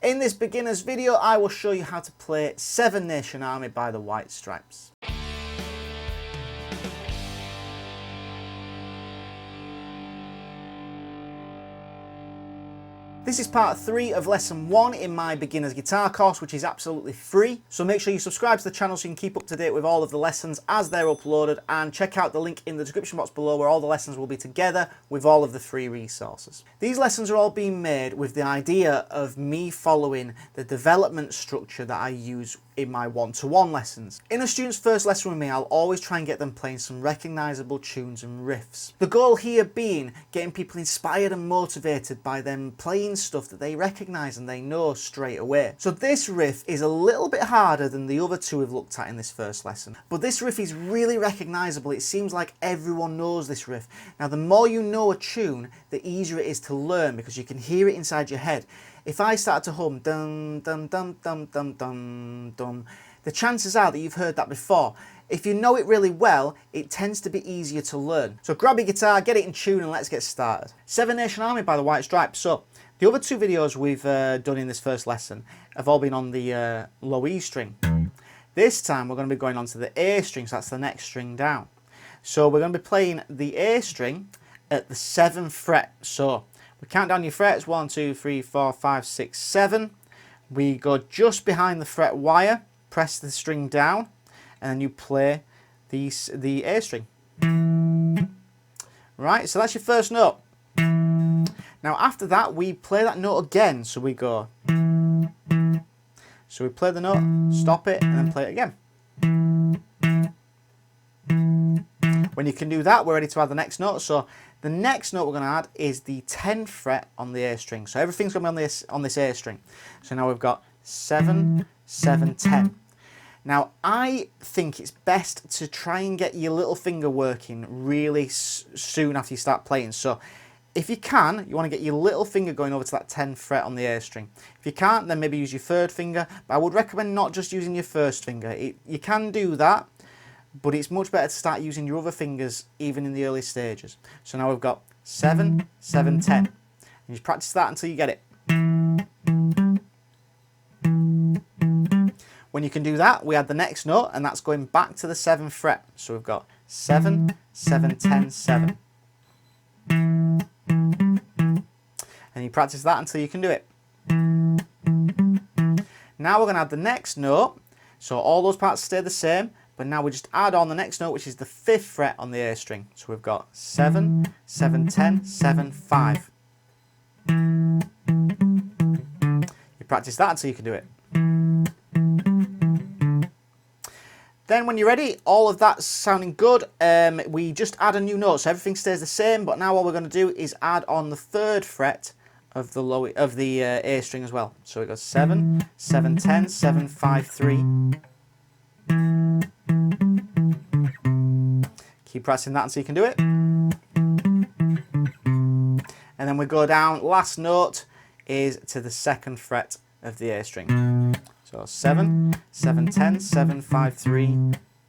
In this beginner's video, I will show you how to play Seven Nation Army by the White Stripes. This is part 3 of lesson 1 in my beginner's guitar course, which is absolutely free. So make sure you subscribe to the channel so you can keep up to date with all of the lessons as they're uploaded, and check out the link in the description box below where all the lessons will be together with all of the free resources. These lessons are all being made with the idea of me following the development structure that I use in my one-to-one lessons. In a student's first lesson with me, I'll always try and get them playing some recognisable tunes and riffs. The goal here being getting people inspired and motivated by them playing stuff that they recognise and they know straight away. So this riff is a little bit harder than the other two we've looked at in this first lesson, but this riff is really recognisable. It seems like everyone knows this riff. Now the more you know a tune, the easier it is to learn because you can hear it inside your head. If I start to hum dum dum dum dum dum dum dum, the chances are that you've heard that before. If you know it really well, it tends to be easier to learn. So grab your guitar, get it in tune, and let's get started. Seven Nation Army by the White Stripes. So the other two videos we've done in this first lesson have all been on the low E string. This time we're going to be going on to the A string, so that's the next string down. So we're going to be playing the A string at the 7th fret. So we count down your frets, 1, 2, 3, 4, 5, 6, 7. We go just behind the fret wire, press the string down, and then you play the A string. Right, so that's your first note. Now after that, we play that note again. So we go. So we play the note, stop it, and then play it again. When you can do that, we're ready to add the next note. So the next note we're going to add is the 10th fret on the A string. So everything's going to be on this A string. So now we've got 7, 7, 10. Now I think it's best to try and get your little finger working really soon after you start playing. So if you can, you want to get your little finger going over to that 10th fret on the A string. If you can't, then maybe use your third finger. But I would recommend not just using your first finger. You can do that, but it's much better to start using your other fingers even in the early stages. So now we've got 7, 7, 10. And you just practice that until you get it. When you can do that, we add the next note, and that's going back to the 7th fret. So we've got 7, 7, 10, 7. And you practice that until you can do it. Now we're going to add the next note. So all those parts stay the same, but now we just add on the next note, which is the 5th fret on the A string. So we've got 7, 7, 10, 7, 5. You practice that until you can do it. Then when you're ready, all of that's sounding good, we just add a new note. So everything stays the same, but now what we're going to do is add on the 3rd fret of the A string as well. So it goes 7, 7, 10, 7, 5, 3. Keep pressing that until you can do it. And then we go down, last note is to the 2nd fret of the A string. So 7, 7, 10, 7, 5, 3,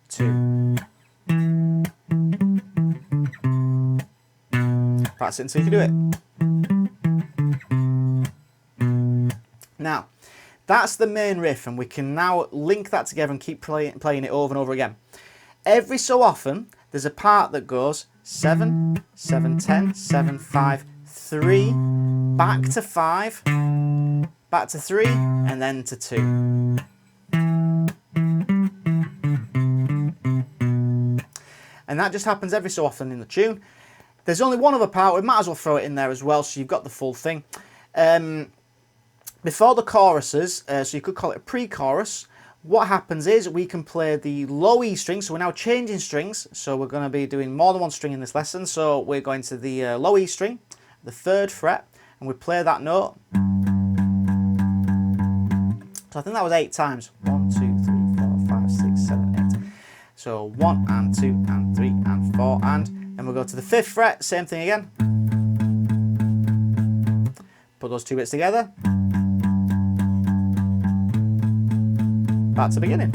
2. Practice it until you can do it. Now, that's the main riff, and we can now link that together and keep playing it over and over again. Every so often, there's a part that goes 7, 7, 10, 7, 5, 3, back to 5, back to 3, and then to 2. And that just happens every so often in the tune. There's only one other part, we might as well throw it in there as well, so you've got the full thing. Before the choruses, so you could call it a pre-chorus, what happens is we can play the low E string, so we're now changing strings, so we're going to be doing more than one string in this lesson, so we're going to the low E string, the 3rd fret, and we play that note. So I think that was 8 times. 1, 2, 3, 4, 5, 6, 7, 8. So 1 and 2 and 3 and 4 and then we'll go to the 5th fret, same thing again. Put those two bits together. Back to the beginning.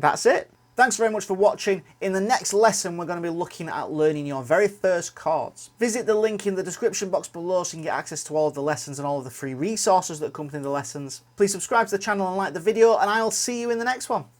that's it. Thanks very much for watching. In the next lesson, we're going to be looking at learning your very first chords. Visit the link in the description box below so you can get access to all of the lessons and all of the free resources that accompany the lessons. Please subscribe to the channel and like the video, and I'll see you in the next one.